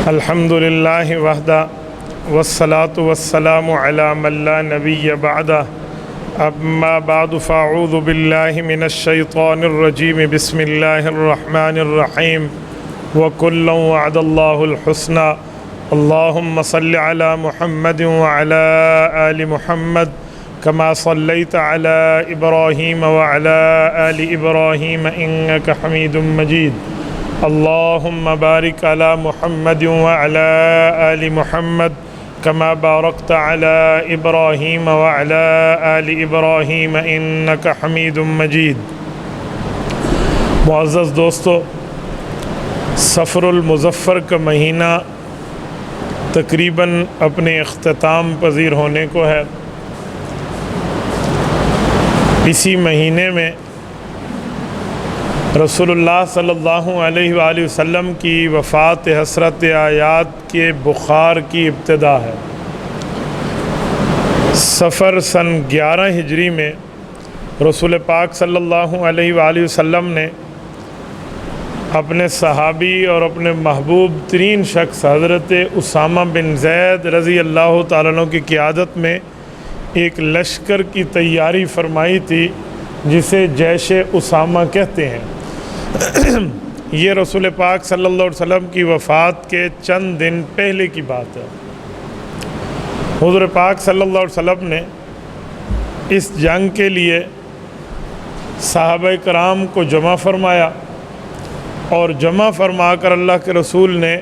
الحمد للہ وحدہ والصلاة والسلام علی من لا نبی بعدہ اما بعد فاعوذ باللہ من الشیطان الرجیم بسم اللہ الرحمن الرحیم وکلا وعد اللہ الحسنى اللہم صل علی محمد وعلی آل محمد كما صليت على إبراهيم وعلى آل إبراهيم إنك حميد مجيد اللهم بارك على محمد وعلى آل محمد كما باركت على إبراهيم وعلى آل إبراهيم إنك حميد مجيد۔ معزز دوستو، سفر المظفر کا مہینہ تقریباً اپنے اختتام پذیر ہونے کو ہے۔ اسی مہینے میں رسول اللہ صلی اللہ علیہ وآلہ وسلم کی وفات حسرت آیات کے بخار کی ابتدا ہے۔ سفر سن 11 ہجری میں رسول پاک صلی اللہ علیہ وآلہ وسلم نے اپنے صحابی اور اپنے محبوب ترین شخص حضرت اسامہ بن زید رضی اللہ تعالیٰ عنہ کی قیادت میں ایک لشکر کی تیاری فرمائی تھی جسے جیش اسامہ کہتے ہیں۔ یہ رسول پاک صلی اللہ علیہ وسلم کی وفات کے چند دن پہلے کی بات ہے۔ حضور پاک صلی اللہ علیہ وسلم نے اس جنگ کے لیے صحابہ کرام کو جمع فرمایا اور جمع فرما کر اللہ کے رسول نے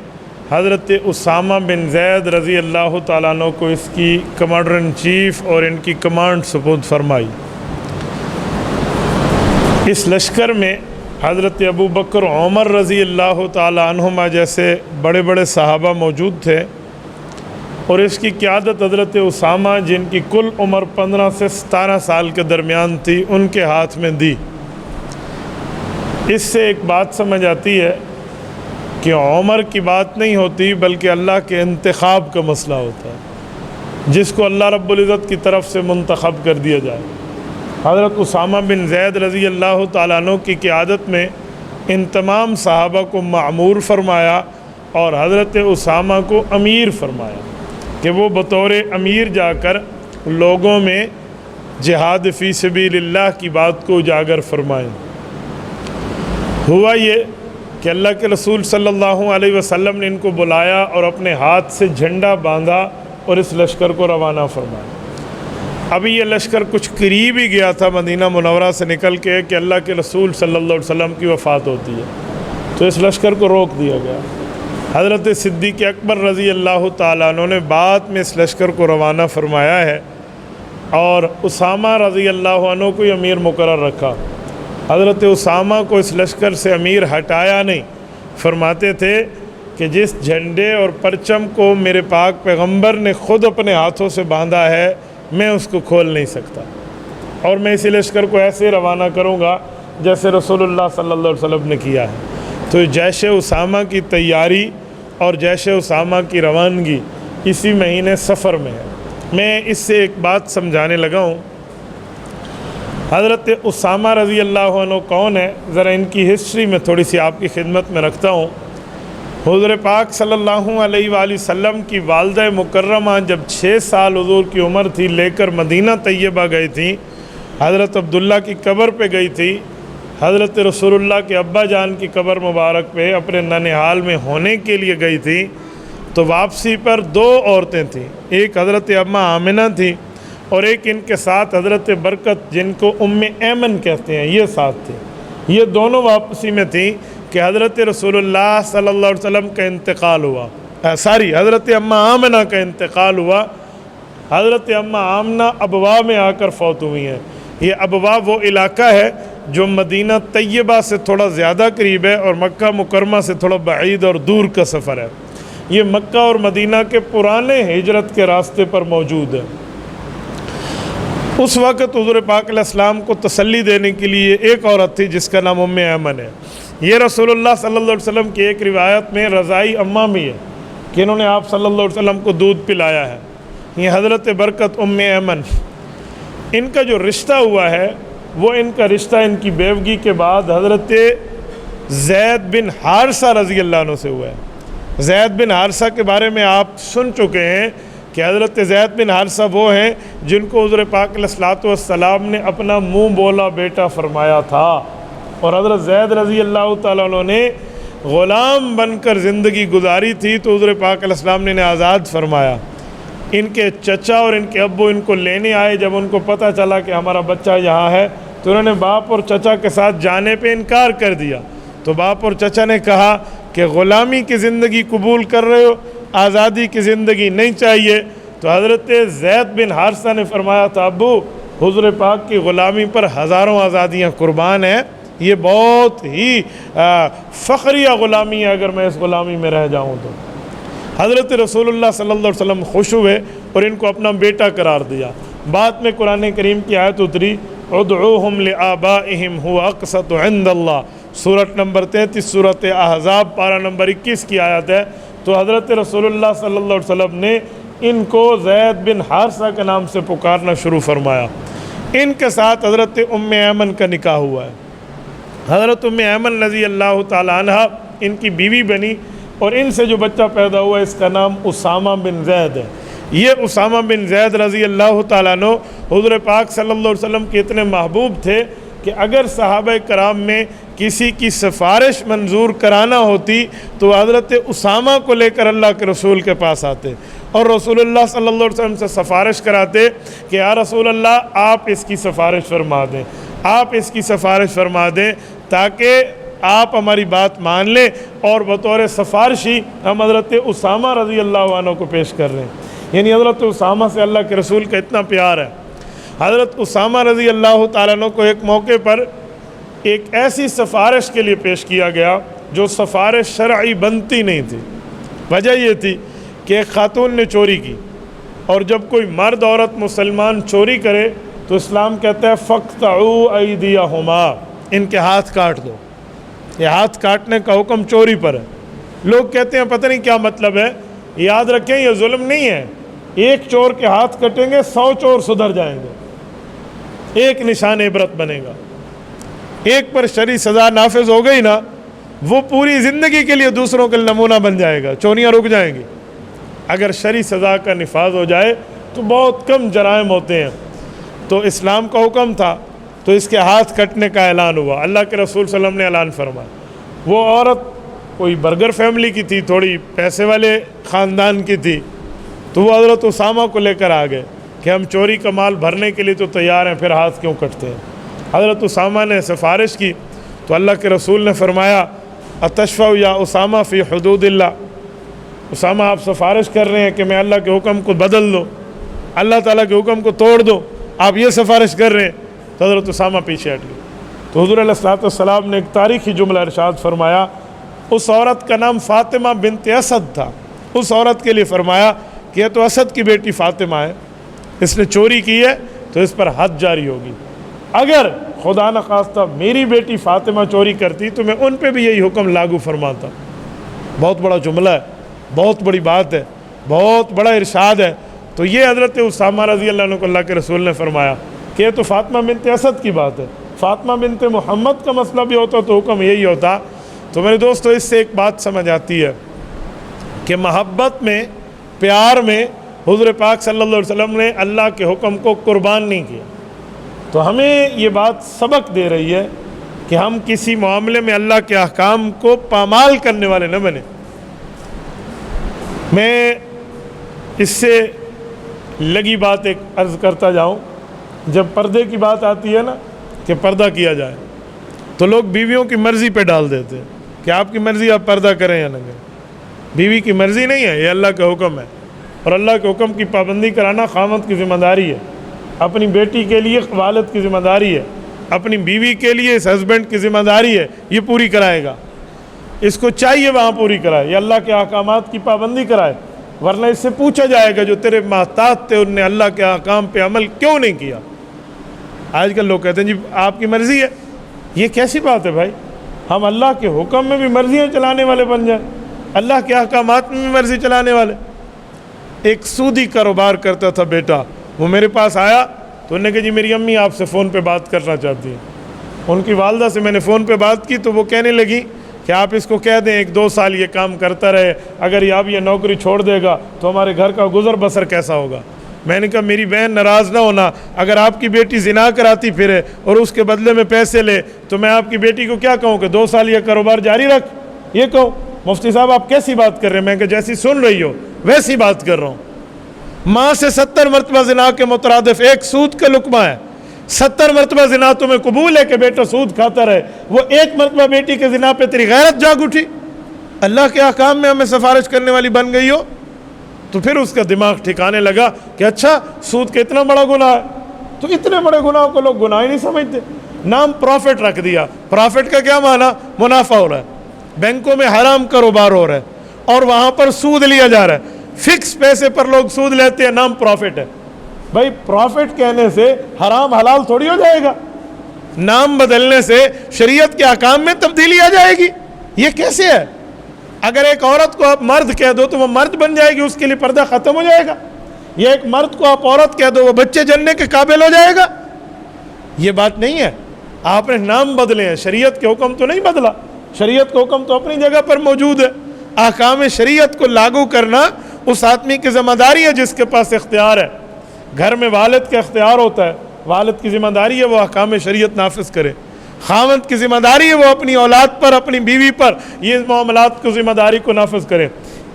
حضرت اسامہ بن زید رضی اللہ تعالیٰ عنہ کو اس کی کمانڈر ان چیف اور ان کی کمانڈ سپرد فرمائی۔ اس لشکر میں حضرت ابو بکر عمر رضی اللہ تعالیٰ عنہما جیسے بڑے بڑے صحابہ موجود تھے اور اس کی قیادت حضرت اسامہ جن کی کل عمر 15 سے 17 سال کے درمیان تھی ان کے ہاتھ میں دی۔ اس سے ایک بات سمجھ آتی ہے کہ عمر کی بات نہیں ہوتی بلکہ اللہ کے انتخاب کا مسئلہ ہوتا ہے، جس کو اللہ رب العزت کی طرف سے منتخب کر دیا جائے۔ حضرت اسامہ بن زید رضی اللہ تعالیٰ عنہ کی قیادت میں ان تمام صحابہ کو مأمور فرمایا اور حضرت اسامہ کو امیر فرمایا کہ وہ بطور امیر جا کر لوگوں میں جہاد فی سبیل اللہ کی بات کو اجاگر فرمائیں۔ ہوا یہ کہ اللہ کے رسول صلی اللہ علیہ وسلم نے ان کو بلایا اور اپنے ہاتھ سے جھنڈا باندھا اور اس لشکر کو روانہ فرمایا۔ ابھی یہ لشکر کچھ قریب ہی گیا تھا مدینہ منورہ سے نکل کے کہ اللہ کے رسول صلی اللہ علیہ وسلم کی وفات ہوتی ہے، تو اس لشکر کو روک دیا گیا۔ حضرت صدیق اکبر رضی اللہ تعالیٰ عنہ نے بعد میں اس لشکر کو روانہ فرمایا ہے اور اسامہ رضی اللہ عنہ کو امیر مقرر رکھا۔ حضرت اسامہ کو اس لشکر سے امیر ہٹایا نہیں، فرماتے تھے کہ جس جھنڈے اور پرچم کو میرے پاک پیغمبر نے خود اپنے ہاتھوں سے باندھا ہے میں اس کو کھول نہیں سکتا، اور میں اسی لشکر کو ایسے روانہ کروں گا جیسے رسول اللہ صلی اللہ علیہ وسلم نے کیا ہے۔ تو جیش اسامہ کی تیاری اور جیش اسامہ کی روانگی اسی مہینے سفر میں ہے۔ میں اس سے ایک بات سمجھانے لگا ہوں۔ حضرت اسامہ رضی اللہ عنہ کون ہے، ذرا ان کی ہسٹری میں تھوڑی سی آپ کی خدمت میں رکھتا ہوں۔ حضور پاک صلی اللہ علیہ وآلہ وسلم کی والدہ مکرمہ جب 6 سال حضور کی عمر تھی لے کر مدینہ طیبہ گئی تھیں، حضرت عبداللہ کی قبر پہ گئی تھی۔ حضرت رسول اللہ کے ابا جان کی قبر مبارک پہ اپنے ننہال میں ہونے کے لیے گئی تھی، تو واپسی پر 2 عورتیں تھیں، ایک حضرت اماں آمنہ تھی اور ایک ان کے ساتھ حضرت برکت جن کو ام ایمن کہتے ہیں، یہ ساتھ تھے۔ یہ دونوں واپسی میں تھیں کہ حضرت رسول اللہ صلی اللہ علیہ وسلم کا انتقال ہوا، حضرت اماں آمنہ کا انتقال ہوا۔ حضرت اماں آمنہ ابوا میں آ کر فوت ہوئی ہیں۔ یہ ابوا وہ علاقہ ہے جو مدینہ طیبہ سے تھوڑا زیادہ قریب ہے اور مکہ مکرمہ سے تھوڑا بعید اور دور کا سفر ہے۔ یہ مکہ اور مدینہ کے پرانے ہجرت کے راستے پر موجود ہے۔ اس وقت حضور پاک علیہ السلام کو تسلی دینے کے لیے ایک عورت تھی جس کا نام ام ایمن ہے۔ یہ رسول اللہ صلی اللہ علیہ وسلم کی ایک روایت میں رضائی اماں بھی ہے کہ انہوں نے آپ صلی اللہ علیہ وسلم کو دودھ پلایا ہے۔ یہ حضرت برکت ام ایمن، ان کا جو رشتہ ہوا ہے وہ ان کا رشتہ ان کی بیوگی کے بعد حضرت زید بن حارثہ رضی اللہ عنہ سے ہوا ہے۔ زید بن حارثہ کے بارے میں آپ سن چکے ہیں کہ حضرت زید بن حارثہ وہ ہیں جن کو حضور پاک علیہ الصلوۃ والسلام نے اپنا منہ بولا بیٹا فرمایا تھا، اور حضرت زید رضی اللہ تعالیٰ عنہ نے غلام بن کر زندگی گزاری تھی، تو حضور پاک علیہ السلام نے انہیں آزاد فرمایا۔ ان کے چچا اور ان کے ابو ان کو لینے آئے، جب ان کو پتہ چلا کہ ہمارا بچہ یہاں ہے تو انہوں نے باپ اور چچا کے ساتھ جانے پہ انکار کر دیا۔ تو باپ اور چچا نے کہا کہ غلامی کی زندگی قبول کر رہے ہو، آزادی کی زندگی نہیں چاہیے۔ تو حضرت زید بن حارثہ نے فرمایا تھا ابو، حضور پاک کی غلامی پر ہزاروں آزادیاں قربان ہیں، یہ بہت ہی فخریہ غلامی ہے، اگر میں اس غلامی میں رہ جاؤں تو۔ حضرت رسول اللہ صلی اللہ علیہ وسلم خوش ہوئے اور ان کو اپنا بیٹا قرار دیا۔ بعد میں قرآن کریم کی آیت اتری، ادعوہم لآبائہم هو اقسط عند اللہ، سورۃ نمبر 33 سورۃ احزاب پارہ نمبر 21 کی آیت ہے۔ تو حضرت رسول اللہ صلی اللہ علیہ وسلم نے ان کو زید بن حارثہ کے نام سے پکارنا شروع فرمایا۔ ان کے ساتھ حضرت ام ایمن کا نکاح ہوا ہے۔ حضرت ام ایمن رضی اللہ تعالی عنہ ان کی بیوی بنی، اور ان سے جو بچہ پیدا ہوا اس کا نام اسامہ بن زید ہے۔ یہ اسامہ بن زید رضی اللہ تعالیٰ عنہ حضور پاک صلی اللہ علیہ وسلم کے اتنے محبوب تھے کہ اگر صحابہ کرام میں کسی کی سفارش منظور کرانا ہوتی تو حضرت اسامہ کو لے کر اللہ کے رسول کے پاس آتے اور رسول اللہ صلی اللہ علیہ وسلم سے سفارش کراتے کہ یا رسول اللہ آپ اس کی سفارش فرما دیں، آپ اس کی سفارش فرما دیں تاکہ آپ ہماری بات مان لیں، اور بطور سفارشی ہم حضرت اسامہ رضی اللہ عنہ کو پیش کر رہے ہیں۔ یعنی حضرت اسامہ سے اللہ کے رسول کا اتنا پیار ہے۔ حضرت اسامہ رضی اللہ تعالیٰ عنہ کو ایک موقع پر ایک ایسی سفارش کے لیے پیش کیا گیا جو سفارش شرعی بنتی نہیں تھی۔ وجہ یہ تھی کہ ایک خاتون نے چوری کی، اور جب کوئی مرد عورت مسلمان چوری کرے تو اسلام کہتا ہے فَقْطَعُوا أَيْدِيَهُمَا، ان کے ہاتھ کاٹ دو۔ یہ ہاتھ کاٹنے کا حکم چوری پر ہے۔ لوگ کہتے ہیں پتہ نہیں کیا مطلب ہے، یاد رکھیں یہ ظلم نہیں ہے، ایک چور کے ہاتھ کٹیں گے 100 چور سدھر جائیں گے، ایک نشان عبرت بنے گا۔ ایک پر شرعی سزا نافذ ہو گئی نا، وہ پوری زندگی کے لیے دوسروں کا نمونہ بن جائے گا، چوریاں رک جائیں گی۔ اگر شرعی سزا کا نفاذ ہو جائے تو بہت کم جرائم ہوتے ہیں۔ تو اسلام کا حکم تھا تو اس کے ہاتھ کٹنے کا اعلان ہوا۔ اللہ کے رسول صلی اللہ علیہ وسلم نے اعلان فرمایا۔ وہ عورت کوئی برگر فیملی کی تھی، تھوڑی پیسے والے خاندان کی تھی، تو وہ حضرت اسامہ کو لے کر آ گئے کہ ہم چوری کا مال بھرنے کے لیے تو تیار ہیں، پھر ہاتھ کیوں کٹتے ہیں؟ حضرت اسامہ نے سفارش کی تو اللہ کے رسول نے فرمایا اتشفع یا اسامہ فی حدود اللہ، اسامہ آپ سفارش کر رہے ہیں کہ میں اللہ کے حکم کو بدل دو، اللہ تعالیٰ کے حکم کو توڑ دو، آپ یہ سفارش کر رہے ہیں؟ تو حضرت اسامہ پیچھے ہٹ گئے۔ تو حضور علیہ السلام نے ایک تاریخی جملہ ارشاد فرمایا، اس عورت کا نام فاطمہ بنت اسد تھا، اس عورت کے لیے فرمایا کہ یہ تو اسد کی بیٹی فاطمہ ہے، اس نے چوری کی ہے تو اس پر حد جاری ہوگی۔ اگر خدا نخواستہ میری بیٹی فاطمہ چوری کرتی تو میں ان پہ بھی یہی حکم لاگو فرماتا۔ بہت بڑا جملہ ہے، بہت بڑی بات ہے، بہت بڑا ارشاد ہے۔ تو یہ حضرت اسامہ رضی اللہ عنہ کو اللہ کے رسول نے فرمایا کہ یہ تو فاطمہ بنت اسد کی بات ہے، فاطمہ بنت محمد کا مسئلہ بھی ہوتا تو حکم یہی ہوتا۔ تو میرے دوستو اس سے ایک بات سمجھ آتی ہے کہ محبت میں، پیار میں حضور پاک صلی اللہ علیہ وسلم نے اللہ کے حکم کو قربان نہیں کیا۔ تو ہمیں یہ بات سبق دے رہی ہے کہ ہم کسی معاملے میں اللہ کے احکام کو پامال کرنے والے نہ بنیں۔ میں اس سے لگی بات ایک عرض کرتا جاؤں، جب پردے کی بات آتی ہے نا کہ پردہ کیا جائے تو لوگ بیویوں کی مرضی پہ ڈال دیتے ہیں کہ آپ کی مرضی آپ پردہ کریں یا نہ کریں۔ بیوی کی مرضی نہیں ہے، یہ اللہ کا حکم ہے، اور اللہ کے حکم کی پابندی کرانا خاوند کی ذمہ داری ہے۔ اپنی بیٹی کے لیے والد کی ذمہ داری ہے، اپنی بیوی کے لیے اس ہسبینڈ کی ذمہ داری ہے، یہ پوری کرائے گا، اس کو چاہیے وہاں پوری کرائے، یہ اللہ کے احکامات کی پابندی کرائے، ورنہ اس سے پوچھا جائے گا جو تیرے محتاط تھے ان نے اللہ کے احکام پہ عمل کیوں نہیں کیا۔ آج کل لوگ کہتے ہیں جی آپ کی مرضی ہے، یہ کیسی بات ہے بھائی؟ ہم اللہ کے حکم میں بھی مرضیاں چلانے والے بن جائیں، اللہ کے احکامات میں بھی مرضی چلانے والے۔ ایک سودی کاروبار کرتا تھا بیٹا، وہ میرے پاس آیا تو انہوں نے کہا جی میری امی آپ سے فون پہ بات کرنا چاہتی ہیں۔ ان کی والدہ سے میں نے فون پہ بات کی تو وہ کہنے لگی کہ آپ اس کو کہہ دیں 1-2 سال یہ کام کرتا رہے، اگر اب یہ نوکری چھوڑ دے گا تو ہمارے گھر کا گزر بسر کیسا ہوگا؟ میں نے کہا میری بہن ناراض نہ ہونا، اگر آپ کی بیٹی زنا کراتی پھرے اور اس کے بدلے میں پیسے لے تو میں آپ کی بیٹی کو کیا کہوں کہ 2 سال یہ کاروبار جاری رکھ؟ یہ کہوں؟ مفتی صاحب آپ کیسی بات کر رہے ہیں؟ میں کہ جیسی سن رہی ہو ویسی بات کر رہا ہوں۔ ماں سے 70 مرتبہ زنا کے مترادف ایک سود کا لقمہ ہے۔ 70 مرتبہ زنا تمہیں قبول ہے کہ بیٹا سود کھاتا رہے، وہ ایک مرتبہ بیٹی کے زنا پہ تیری غیرت جاگ اٹھی، اللہ کے احکام میں ہمیں سفارش کرنے والی بن گئی ہو؟ تو پھر اس کا دماغ ٹھکانے لگا کہ اچھا سود کا اتنا بڑا گناہ ہے، تو اتنے بڑے گناہ کو لوگ گناہ ہی نہیں سمجھتے۔ نام پروفٹ رکھ دیا۔ پروفٹ کا کیا معنی؟ منافع ہو رہا ہے، بینکوں میں حرام کاروبار ہو رہا ہے اور وہاں پر سود لیا جا رہا ہے، فکس پیسے پر لوگ سود لیتے ہیں، نام پروفٹ ہے۔ بھائی پروفٹ کہنے سے حرام حلال تھوڑی ہو جائے گا، نام بدلنے سے شریعت کے احکام میں تبدیلی آ جائے گی؟ یہ کیسے ہے؟ اگر ایک عورت کو آپ مرد کہہ دو تو وہ مرد بن جائے گی، اس کے لیے پردہ ختم ہو جائے گا؟ یا ایک مرد کو آپ عورت کہہ دو وہ بچے جننے کے قابل ہو جائے گا؟ یہ بات نہیں ہے۔ آپ نے نام بدلے ہیں، شریعت کے حکم تو نہیں بدلا، شریعت کا حکم تو اپنی جگہ پر موجود ہے۔ احکام شریعت کو لاگو کرنا اس آدمی کی ذمہ داری ہے جس کے پاس اختیار ہے۔ گھر میں والد کا اختیار ہوتا ہے، والد کی ذمہ داری ہے وہ احکام شریعت نافذ کرے۔ خاوند کی ذمہ داری ہے وہ اپنی اولاد پر، اپنی بیوی پر یہ معاملات کو ذمہ داری کو نافذ کرے۔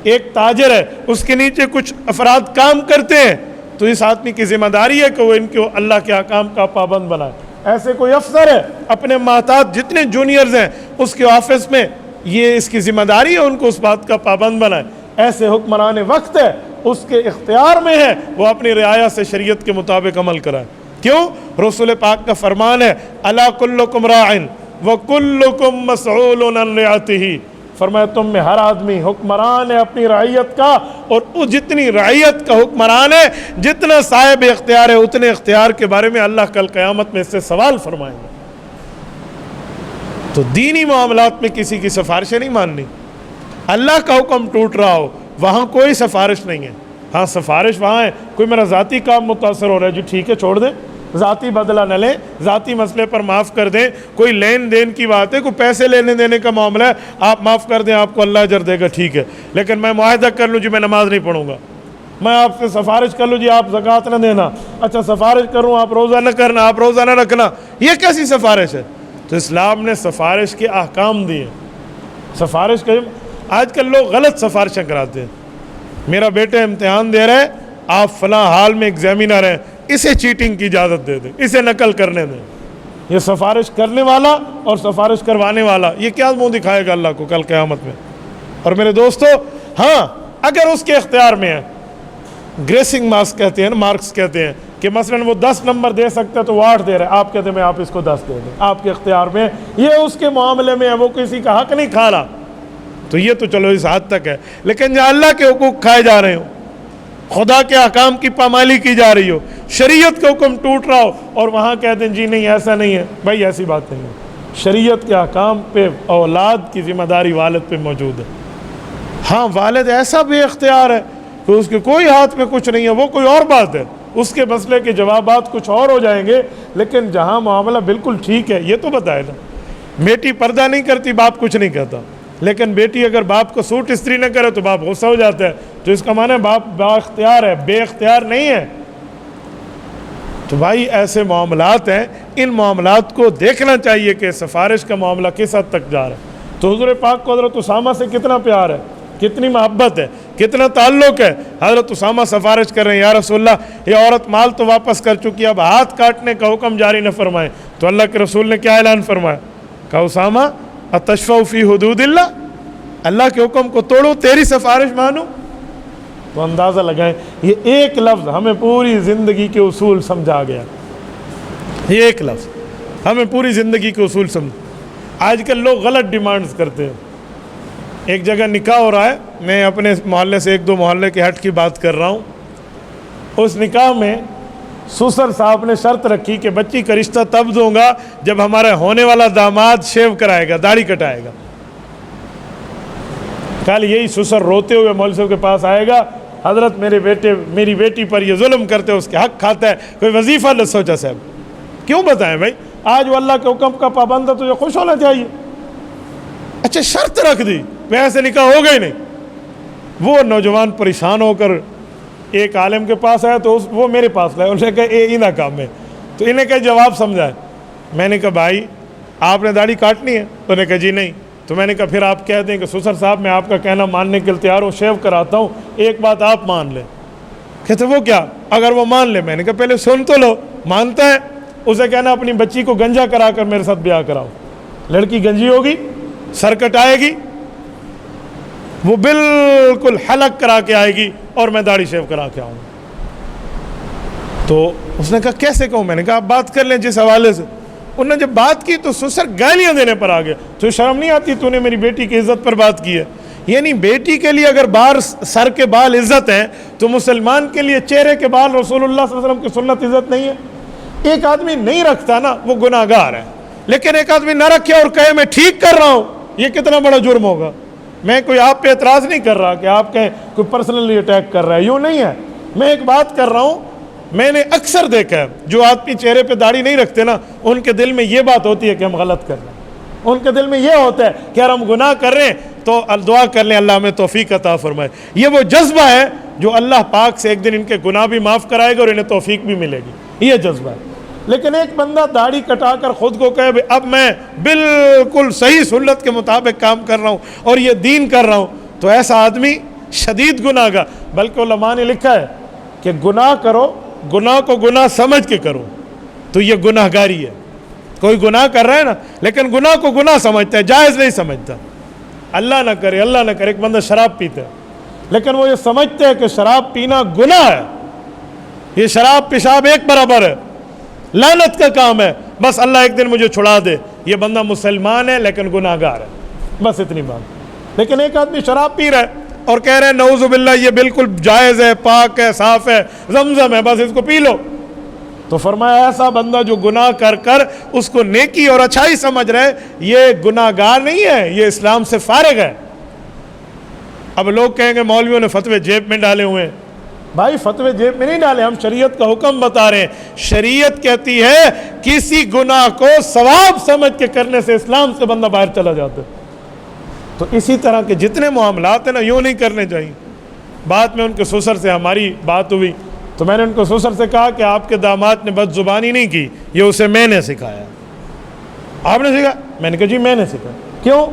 ایک تاجر ہے، اس کے نیچے کچھ افراد کام کرتے ہیں تو اس آدمی کی ذمہ داری ہے کہ وہ ان کو اللہ کے احکام کا پابند بنائے۔ ایسے کوئی افسر ہے، اپنے محتاط جتنے جونیئرز ہیں اس کے آفس میں یہ اس کی ذمہ داری ہے ان کو اس بات کا پابند بنائے۔ ایسے حکمران وقت ہے، اس کے اختیار میں ہے وہ اپنی رعایا سے شریعت کے مطابق عمل کرائے۔ کیوں؟ رسول پاک کا فرمان ہے الا کلکم راعن وکلکم مسئول عن رعیتہ، فرمایا تم میں ہر آدمی حکمران ہے اپنی رعیت کا، اور جتنی رعیت کا حکمران ہے، جتنا صاحب اختیار ہے، اتنے اختیار کے بارے میں اللہ کل قیامت میں اس سے سوال فرمائیں گے۔ تو دینی معاملات میں کسی کی سفارشیں نہیں ماننی۔ اللہ کا حکم ٹوٹ رہا ہو وہاں کوئی سفارش نہیں ہے۔ ہاں سفارش وہاں ہے، کوئی میرا ذاتی کام متاثر ہو رہا ہے، جی ٹھیک ہے چھوڑ دیں، ذاتی بدلہ نہ لیں، ذاتی مسئلے پر معاف کر دیں۔ کوئی لین دین کی بات ہے، کوئی پیسے لینے دینے کا معاملہ ہے، آپ معاف کر دیں، آپ کو اللہ اجر دے گا، ٹھیک ہے۔ لیکن میں معاہدہ کر لوں جی میں نماز نہیں پڑھوں گا، میں آپ سے سفارش کر لوں جی آپ زکوٰۃ نہ دینا، اچھا سفارش کروں آپ روزہ نہ کرنا، آپ روزہ نہ رکھنا، یہ کیسی سفارش ہے؟ تو اسلام نے سفارش کے احکام دیے۔ سفارش کا آج کل لوگ غلط سفارشیں کراتے ہیں۔ میرا بیٹا امتحان دے رہا ہے، آپ فلاں حال میں ایگزامینر ہیں، اسے چیٹنگ کی اجازت دے دیں، اسے نقل کرنے دیں۔ یہ سفارش کرنے والا اور سفارش کروانے والا یہ کیا منہ دکھائے گا اللہ کو کل قیامت میں؟ اور میرے دوستو، ہاں اگر اس کے اختیار میں ہے، گریسنگ مارکس کہتے ہیں کہ مثلا وہ 10 نمبر دے سکتا ہے تو وہ 8 دے رہا ہے، آپ کہتے ہیں میں آپ اس کو 10 دے دیں، آپ کے اختیار میں، یہ اس کے معاملے میں ہے، وہ کسی کا حق نہیں کھا رہا، تو یہ تو چلو اس حد تک ہے۔ لیکن جہاں اللہ کے حقوق کھائے جا رہے ہوں، خدا کے احکام کی پامالی کی جا رہی ہو، شریعت کا حکم ٹوٹ رہا ہو، اور وہاں کہتے ہیں جی نہیں ایسا نہیں ہے، بھائی ایسی بات نہیں ہے۔ شریعت کے احکام پہ اولاد کی ذمہ داری والد پہ موجود ہے۔ ہاں والد ایسا بے اختیار ہے کہ اس کے کوئی ہاتھ میں کچھ نہیں ہے، وہ کوئی اور بات ہے، اس کے مسئلے کے جوابات کچھ اور ہو جائیں گے، لیکن جہاں معاملہ بالکل ٹھیک ہے یہ تو بتائے نا۔ بیٹی پردہ نہیں کرتی باپ کچھ نہیں کہتا، لیکن بیٹی اگر باپ کو سوٹ استری نہ کرے تو باپ غصہ ہو جاتا ہے، تو اس کا معنی ہے باپ با اختیار ہے، بے اختیار نہیں ہے۔ تو بھائی ایسے معاملات ہیں، ان معاملات کو دیکھنا چاہیے کہ سفارش کا معاملہ کس حد تک جا رہا ہے۔ تو حضور پاک کو حضرت اسامہ سے کتنا پیار ہے، کتنی محبت ہے، کتنا تعلق ہے۔ حضرت اسامہ سفارش کر رہے ہیں، یا رسول اللہ یہ عورت مال تو واپس کر چکی ہے، اب ہاتھ کاٹنے کا حکم جاری نہ فرمائیں۔ تو اللہ کے رسول نے کیا اعلان فرمایا؟ کہا اسامہ اتشفع فی حدود اللہ، اللہ کے حکم کو توڑوں تیری سفارش مانوں؟ تو اندازہ لگائیں، یہ ایک لفظ ہمیں پوری زندگی کے اصول سمجھا گیا، یہ ایک لفظ ہمیں پوری زندگی کے اصول سمجھ۔ آج کل لوگ غلط ڈیمانڈز کرتے ہیں۔ ایک جگہ نکاح ہو رہا ہے، میں اپنے محلے سے 1-2 محلے کے ہٹ کی بات کر رہا ہوں۔ اس نکاح میں سسر صاحب نے شرط رکھی کہ بچی کا رشتہ تب دوں گا جب ہمارا ہونے والا داماد شیو کرائے گا، داڑھی کٹائے گا۔ کل یہی سسر روتے ہوئے مولوی صاحب کے پاس آئے گا، حضرت میری بیٹی پر یہ ظلم کرتے ہیں، اس کے حق کھاتا ہے، کوئی وظیفہ نہ سوچا صاحب۔ کیوں بتائیں بھائی، آج وہ اللہ کے حکم کا پابند ہے تو یہ خوش ہونا چاہیے۔ اچھا شرط رکھ دی، ویسے نکاح ہو گئی نہیں۔ وہ نوجوان پریشان ہو کر ایک عالم کے پاس آیا تو وہ میرے پاس لائے، انہوں نے کہا اے نہ کام ہے، تو انہیں کہا جواب سمجھائے۔ میں نے کہا بھائی آپ نے داڑھی کاٹنی ہے؟ انہوں نے کہا جی نہیں۔ تو میں نے کہا پھر آپ کہہ دیں کہ سسر صاحب میں آپ کا کہنا ماننے کے لیے تیار ہوں، شیو کراتا ہوں، ایک بات آپ مان لیں۔ کہتے وہ کیا؟ اگر وہ مان لے۔ میں نے کہا پہلے سن تو لو۔ مانتا ہے؟ اسے کہنا اپنی بچی کو گنجا کرا کر میرے ساتھ بیاہ کراؤ، لڑکی گنجی ہوگی، سر کٹائے گی، وہ بالکل حلق کرا کے آئے گی اور میں داڑھی شیو کرا کے آؤں۔ تو اس نے کہا کیسے کہوں؟ میں نے کہا آپ بات کر لیں جس حوالے سے۔ انہوں نے جب بات کی تو سسر گالیاں دینے پر آ گیا، تو شرم نہیں آتی تو نے میری بیٹی کی عزت پر بات کی ہے؟ یعنی بیٹی کے لیے اگر سر کے بال عزت ہیں تو مسلمان کے لیے چہرے کے بال رسول اللہ صلی اللہ علیہ وسلم کی سنت عزت نہیں ہے؟ ایک آدمی نہیں رکھتا نا وہ گناہ گار ہے، لیکن ایک آدمی نہ رکھے اور کہے میں ٹھیک کر رہا ہوں، یہ کتنا بڑا جرم ہوگا۔ میں کوئی آپ پہ اعتراض نہیں کر رہا کہ آپ کہیں کوئی پرسنلی اٹیک کر رہا ہے، یوں نہیں ہے۔ میں ایک بات کر رہا ہوں، میں نے اکثر دیکھا ہے جو آدمی چہرے پہ داڑھی نہیں رکھتے نا، ان کے دل میں یہ بات ہوتی ہے کہ ہم غلط کر رہے ہیں، ان کے دل میں یہ ہوتا ہے کہ اگر ہم گناہ کر رہے ہیں تو دعا کر لیں اللہ ہمیں توفیق عطا فرمائے۔ یہ وہ جذبہ ہے جو اللہ پاک سے ایک دن ان کے گناہ بھی معاف کرائے گا اور انہیں توفیق بھی ملے گی، یہ جذبہ ہے۔ لیکن ایک بندہ داڑھی کٹا کر خود کو کہے اب میں بالکل صحیح سنت کے مطابق کام کر رہا ہوں اور یہ دین کر رہا ہوں، تو ایسا آدمی شدید گناہ گار۔ بلکہ علماء نے لکھا ہے کہ گناہ کرو، گناہ کو گناہ سمجھ کے کرو تو یہ گناہ گاری ہے۔ کوئی گناہ کر رہا ہے نا لیکن گناہ کو گناہ سمجھتا ہے، جائز نہیں سمجھتا۔ اللہ نہ کرے، اللہ نہ کرے، ایک بندہ شراب پیتا ہے لیکن وہ یہ سمجھتا ہے کہ شراب پینا گناہ ہے، یہ شراب پیشاب ایک برابر ہے، لعنت کا کام ہے، بس اللہ ایک دن مجھے چھڑا دے۔ یہ بندہ مسلمان ہے لیکن گناہ گار ہے، بس اتنی بات۔ لیکن ایک آدمی شراب پی رہا ہے اور کہہ رہے ہیں نعوذ باللہ یہ بالکل جائز ہے، پاک ہے، صاف ہے، زمزم ہے، بس اس کو پی لو۔ تو فرمایا ایسا بندہ جو گناہ کر کر اس کو نیکی اور اچھائی سمجھ رہے، یہ گناہ گار نہیں ہے، یہ اسلام سے فارغ ہے۔ اب لوگ کہیں گے مولویوں نے فتوے جیب میں ڈالے ہوئے ہیں۔ بھائی فتوے جیب میں نہیں ڈالے، ہم شریعت کا حکم بتا رہے ہیں۔ شریعت کہتی ہے کسی گناہ کو ثواب سمجھ کے کرنے سے اسلام سے بندہ باہر چلا جاتا ہے۔ تو اسی طرح کے جتنے معاملات ہیں نا یوں نہیں کرنے چاہیے۔ بعد میں ان کے سسر سے ہماری بات ہوئی تو میں نے ان کو سسر سے کہا کہ آپ کے داماد نے بد زبانی نہیں کی، یہ اسے میں نے سکھایا۔ آپ نے سکھایا؟ میں نے کہا جی میں نے سکھایا۔ کیوں؟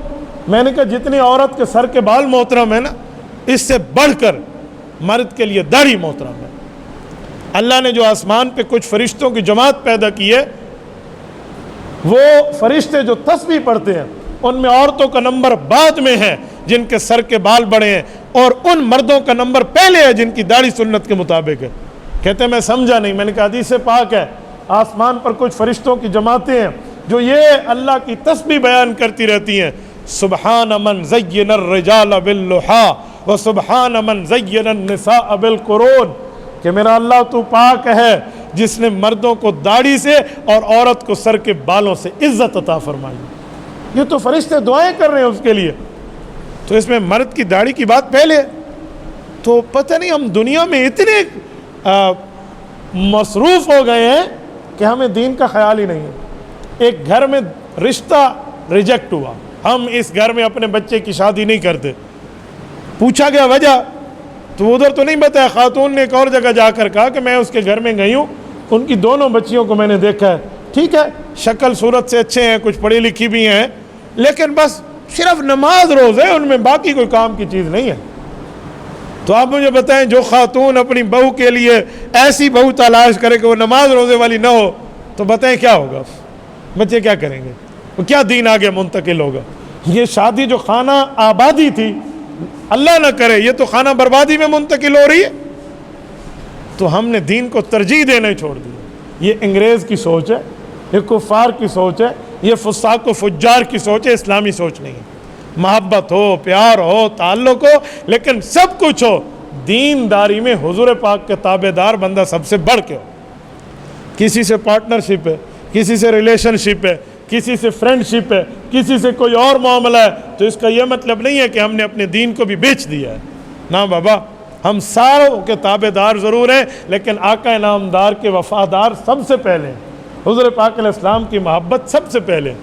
میں نے کہا جتنی عورت کے سر کے بال محترم ہے نا، اس سے بڑھ کر مرد کے لیے داڑھی محترم ہے۔ اللہ نے جو آسمان پہ کچھ فرشتوں کی جماعت پیدا کی ہے، وہ فرشتے جو تسبیح پڑھتے ہیں ان میں عورتوں کا نمبر بعد میں ہے جن کے سر کے بال بڑے ہیں، اور ان مردوں کا نمبر پہلے ہے جن کی داڑھی سنت کے مطابق ہے۔ کہتے ہیں میں سمجھا نہیں۔ میں نے کہا حدیث پاک ہے، آسمان پر کچھ فرشتوں کی جماعتیں ہیں جو یہ اللہ کی تسبیح بیان کرتی رہتی ہیں، سبحان من زین الرجال باللحا وسبحان من زین النساء بالقرون، کہ میرا اللہ تو پاک ہے جس نے مردوں کو داڑھی سے اور عورت کو سر کے بالوں سے عزت عطا فرمائی۔ یہ تو فرشتے دعائیں کر رہے ہیں اس کے لیے، تو اس میں مرد کی داڑھی کی بات پہلے ہے۔ تو پتہ نہیں ہم دنیا میں اتنے مصروف ہو گئے ہیں کہ ہمیں دین کا خیال ہی نہیں ہے۔ ایک گھر میں رشتہ ریجیکٹ ہوا، ہم اس گھر میں اپنے بچے کی شادی نہیں کرتے، پوچھا گیا وجہ تو ادھر تو نہیں بتایا۔ خاتون نے ایک اور جگہ جا کر کہا کہ میں اس کے گھر میں گئی ہوں، ان کی دونوں بچیوں کو میں نے دیکھا ہے، ٹھیک ہے شکل صورت سے اچھے ہیں، کچھ پڑھی لکھی بھی ہیں، لیکن بس صرف نماز روزے ان میں، باقی کوئی کام کی چیز نہیں ہے۔ تو آپ مجھے بتائیں جو خاتون اپنی بہو کے لیے ایسی بہو تلاش کرے کہ وہ نماز روزے والی نہ ہو تو بتائیں کیا ہوگا؟ بچے کیا کریں گے؟ وہ کیا دین آگے منتقل ہوگا؟ یہ شادی جو خانہ آبادی تھی، اللہ نہ کرے یہ تو خانہ بربادی میں منتقل ہو رہی ہے۔ تو ہم نے دین کو ترجیح دینا چھوڑ دیا۔ یہ انگریز کی سوچ ہے، یہ کفار کی سوچ ہے، یہ فساق و فجار کی سوچ ہے، اسلامی سوچ نہیں ہے۔ محبت ہو، پیار ہو، تعلق ہو، لیکن سب کچھ ہو دینداری میں حضور پاک کے تابع دار بندہ سب سے بڑھ کے ہو۔ کسی سے پارٹنرشپ ہے، کسی سے ریلیشن شپ ہے، کسی سے فرینڈ شپ ہے، کسی سے کوئی اور معاملہ ہے، تو اس کا یہ مطلب نہیں ہے کہ ہم نے اپنے دین کو بھی بیچ دیا ہے۔ نا بابا، ہم ساروں کے تابع دار ضرور ہیں لیکن آقا نامدار کے وفادار سب سے پہلے ہیں۔ حضور پاک علیہ السلام کی محبت سب سے پہلے۔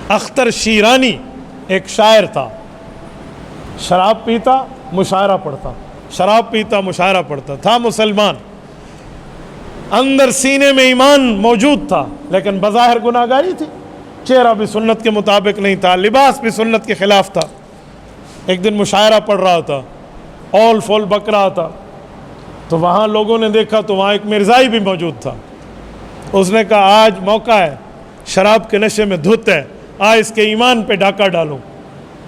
اختر شیرانی ایک شاعر تھا، شراب پیتا مشاعرہ پڑھتا، شراب پیتا مشاعرہ پڑھتا تھا، مسلمان، اندر سینے میں ایمان موجود تھا لیکن بظاہر گناہ گاری تھی، چہرہ بھی سنت کے مطابق نہیں تھا، لباس بھی سنت کے خلاف تھا۔ ایک دن مشاعرہ پڑھ رہا تھا، اول فول بک رہا تھا، تو وہاں لوگوں نے دیکھا تو وہاں ایک مرزائی بھی موجود تھا۔ اس نے کہا آج موقع ہے، شراب کے نشے میں دھت ہے، اس کے ایمان پہ ڈاکہ ڈالوں،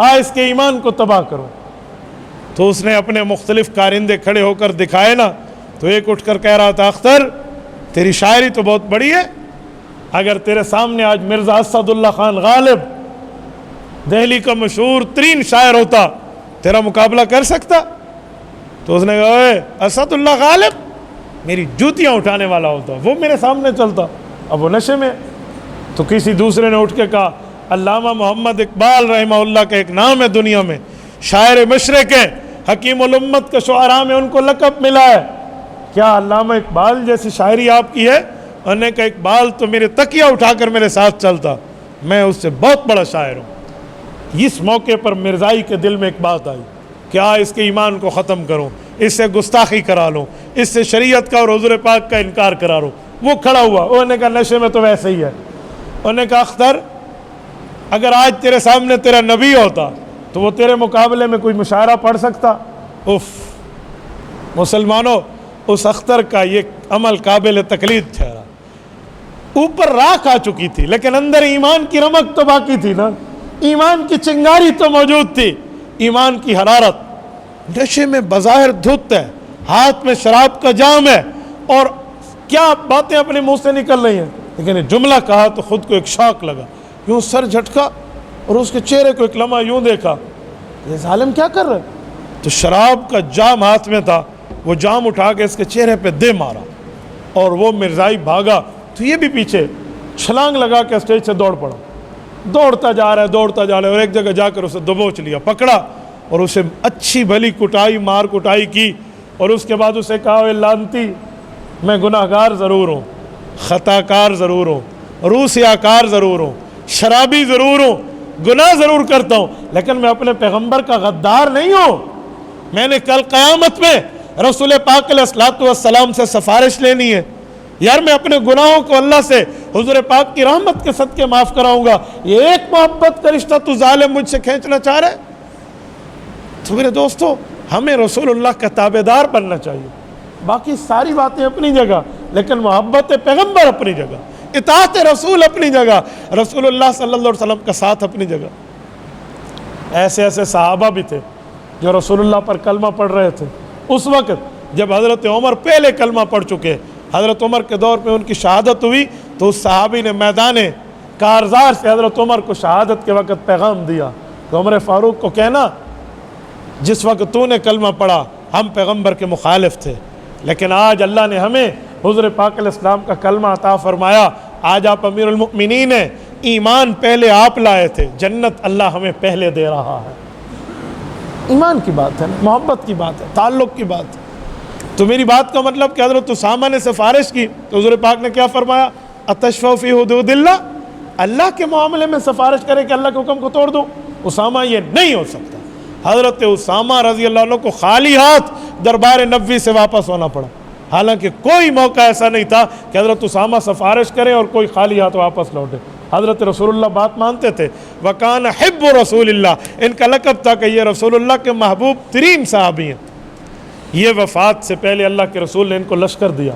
اس کے ایمان کو تباہ کروں۔ تو اس نے اپنے مختلف کارندے کھڑے ہو کر دکھائے نا، تو ایک اٹھ کر کہہ رہا تھا اختر تیری شاعری تو بہت بڑی ہے، اگر تیرے سامنے آج مرزا اسد اللہ خان غالب دہلی کا مشہور ترین شاعر ہوتا، تیرا مقابلہ کر سکتا؟ تو اس نے کہا اے اسد اللہ غالب میری جوتیاں اٹھانے والا ہوتا، وہ میرے سامنے چلتا، اب وہ نشے میں۔ تو کسی دوسرے نے اٹھ کے کہا علامہ محمد اقبال رحمہ اللہ کا ایک نام ہے دنیا میں، شاعر مشرق ہے، حکیم الامت کے شعراء میں ان کو لقب ملا ہے، کیا علامہ اقبال جیسی شاعری آپ کی ہے؟ انہوں نے کہا اقبال تو میرے تکیہ اٹھا کر میرے ساتھ چلتا، میں اس سے بہت بڑا شاعر ہوں۔ اس موقع پر مرزائی کے دل میں ایک بات آئی، کیا اس کے ایمان کو ختم کروں، اس سے گستاخی کرا لوں، اس سے شریعت کا اور حضور پاک کا انکار کرا لوں۔ وہ کھڑا ہوا، انہوں نے کہا نشے میں تو ویسے ہی ہے۔ انہوں نے کہا اختر اگر آج تیرے سامنے تیرا نبی ہوتا تو وہ تیرے مقابلے میں کوئی مشاعرہ پڑھ سکتا؟ اف مسلمانوں، اس اختر کا یہ عمل قابل تقلید ٹھہرا۔ اوپر راکھ آ چکی تھی لیکن اندر ایمان کی رمق تو باقی تھی نا، ایمان کی چنگاری تو موجود تھی، ایمان کی حرارت۔ نشے میں بظاہر دھت ہے، ہاتھ میں شراب کا جام ہے اور کیا باتیں اپنے منہ سے نکل رہی ہیں، لیکن یہ جملہ کہا تو خود کو ایک شاک لگا، یوں سر جھٹکا اور اس کے چہرے کو ایک لمحہ یوں دیکھا، یہ ظالم کیا کر رہے؟ تو شراب کا جام ہاتھ میں تھا، وہ جام اٹھا کے اس کے چہرے پہ دے مارا اور وہ مرزائی بھاگا تو یہ بھی پیچھے چھلانگ لگا کے اسٹیج سے دوڑ پڑا، دوڑتا جا رہا ہے اور ایک جگہ جا کر اسے دبوچ لیا، پکڑا اور اسے اچھی بھلی کٹائی مار کٹائی کی، اور اس کے بعد اسے کہا اے لعنتی میں گناہ گار ضرور ہوں، خطا کار ضرور ہوں، روح سیاکار ضرور ہوں، شرابی ضرور ہوں، گناہ ضرور کرتا ہوں، لیکن میں اپنے پیغمبر کا غدار نہیں ہوں۔ میں نے کل قیامت میں رسول پاک علیہ الصلوۃ والسلام سے سفارش لینی ہے، یار میں اپنے گناہوں کو اللہ سے حضور پاک کی رحمت کے صدقے معاف کراؤں گا، یہ ایک محبت کا رشتہ تو ظالم مجھ سے کھینچنا چاہ رہا ہے۔ تو میرے دوستو ہمیں رسول اللہ کا تابعدار بننا چاہیے، باقی ساری باتیں اپنی جگہ، لیکن محبت پیغمبر اپنی جگہ، اطاعت رسول اپنی جگہ، رسول اللہ صلی اللہ علیہ وسلم کا ساتھ اپنی جگہ۔ ایسے ایسے صحابہ بھی تھے جو رسول اللہ پر کلمہ پڑھ رہے تھے، اس وقت جب حضرت عمر پہلے کلمہ پڑھ چکے، حضرت عمر کے دور میں ان کی شہادت ہوئی تو اس صحابی نے میدان کارزار سے حضرت عمر کو شہادت کے وقت پیغام دیا کہ عمر فاروق کو کہنا جس وقت تو نے کلمہ پڑھا ہم پیغمبر کے مخالف تھے، لیکن آج اللہ نے ہمیں حضور پاک علیہ السلام کا کلمہ عطا فرمایا، آج آپ امیر المؤمنین ہیں، ایمان پہلے آپ لائے تھے، جنت اللہ ہمیں پہلے دے رہا ہے۔ ایمان کی بات ہے، محبت کی بات ہے، تعلق کی بات ہے۔ تو میری بات کا مطلب کہ حضرت اسامہ نے سفارش کی تو حضور پاک نے کیا فرمایا؟ اتشفع فی حدود اللہ، اللہ کے معاملے میں سفارش کرے کہ اللہ کے حکم کو توڑ دوں؟ اسامہ یہ نہیں ہو سکتا۔ حضرت اسامہ رضی اللہ عنہ کو خالی ہاتھ دربار نبوی سے واپس ہونا پڑا، حالانکہ کوئی موقع ایسا نہیں تھا کہ حضرت اسامہ سفارش کرے اور کوئی خالی ہاتھ واپس لوٹے۔ حضرت رسول اللہ بات مانتے تھے، وَكَانَ حِبُّ رسول اللہ، ان کا لقب تھا کہ یہ رسول اللہ کے محبوب ترین صحابی ہیں۔ یہ وفات سے پہلے اللہ کے رسول نے ان کو لشکر دیا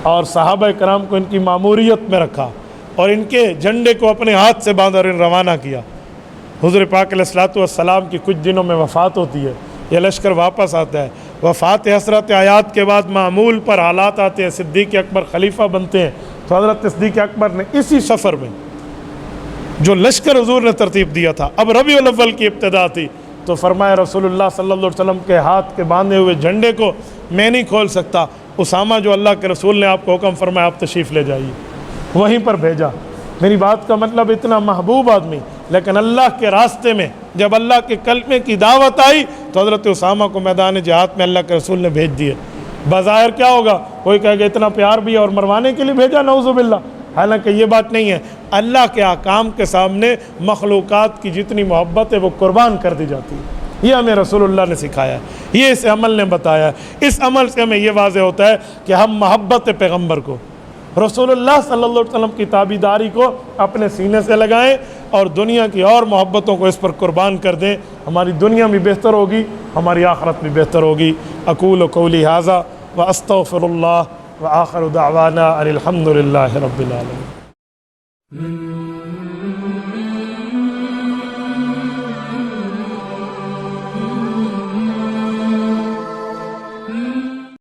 اور صحابہ کرام کو ان کی ماموریت میں رکھا اور ان کے جھنڈے کو اپنے ہاتھ سے باندھ اور روانہ کیا۔ حضور پاک علیہ الصلوۃ والسلام کی کچھ دنوں میں وفات ہوتی ہے، یہ لشکر واپس آتا ہے۔ وفات حضرت آیات کے بعد معمول پر حالات آتے ہیں، صدیق اکبر خلیفہ بنتے ہیں، تو حضرت صدیق اکبر نے اسی سفر میں جو لشکر حضور نے ترتیب دیا تھا، اب ربیع الاول کی ابتدا تھی، تو فرمایا رسول اللہ صلی اللہ علیہ وسلم کے ہاتھ کے باندھے ہوئے جھنڈے کو میں نہیں کھول سکتا، اسامہ جو اللہ کے رسول نے آپ کو حکم فرمایا آپ تشریف لے جائیے، وہیں پر بھیجا۔ میری بات کا مطلب اتنا محبوب آدمی، لیکن اللہ کے راستے میں جب اللہ کے کلمے کی دعوت آئی تو حضرت اسامہ کو میدان جہاد میں اللہ کے رسول نے بھیج دیے۔ بظاہر کیا ہوگا، کوئی کہے گا اتنا پیار بھی اور مروانے کے لیے بھیجا، نعوذ باللہ، حالانکہ یہ بات نہیں ہے۔ اللہ کے احکام کے سامنے مخلوقات کی جتنی محبت ہے وہ قربان کر دی جاتی ہے۔ یہ ہمیں رسول اللہ نے سکھایا ہے، یہ اس عمل نے بتایا ہے۔ اس عمل سے ہمیں یہ واضح ہوتا ہے کہ ہم محبت پیغمبر کو، رسول اللہ صلی اللہ علیہ وسلم کی تابعداری کو اپنے سینے سے لگائیں اور دنیا کی اور محبتوں کو اس پر قربان کر دیں۔ ہماری دنیا بھی بہتر ہوگی، ہماری آخرت بھی بہتر ہوگی۔ اقول قولی ھذا واستغفر اللہ وآخر دعوانا ان الحمد للہ رب العالمین۔